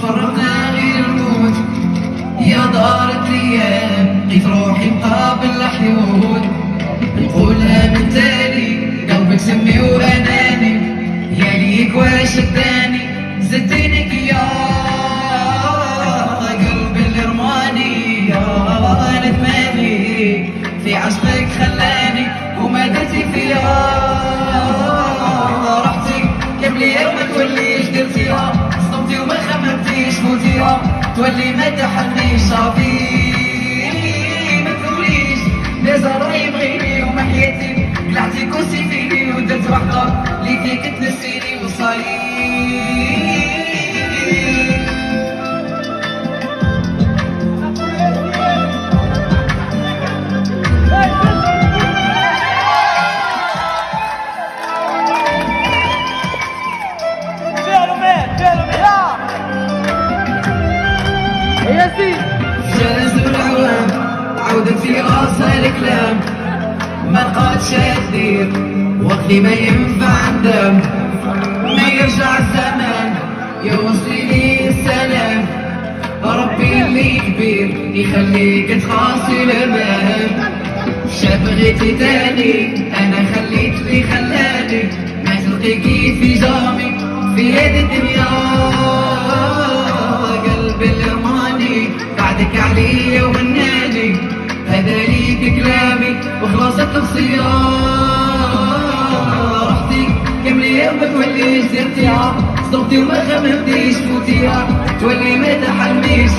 فرقنا غير الموت. يا دارت الايام لقيت روحي مقابل الحيوط. نقولها من تاني قلبك سمي واناني، يا ليك واش اداني زدينك يا قلبي اللي رماني. يا ندماني في عشقك خلاني وما درتي فيا. رحتي قبلي وما توليش درتيها، صدمتي وما خممتيش فوتيها، تولي ما تحنيش صافي ما تقوليش لازم راهي بغيني وما حياتي. قلعتي كرسي فيني ودرت وحدة اللي فيك تنسيني وصايي. جلس العوام عودت في راسها الكلام، ما لقاتش تدير وقتي ما ينفع الدم. ما يرجع الزمان يوصلي لي السلام، ربي اللي كبير يخليك تخاصي الامان. شاب بغيتي تاني انا خليت اللي خلاني ما تلقيكي في جامي في هذه الدنيا. قلبي اللي رماني بعدك عليا وغناني، هذا ليك كلامي وخلاص التوصية. رحتي كملي وما توليش درتيها، صدمتي وما خممتيش فوتيها، تولي ما تحلميش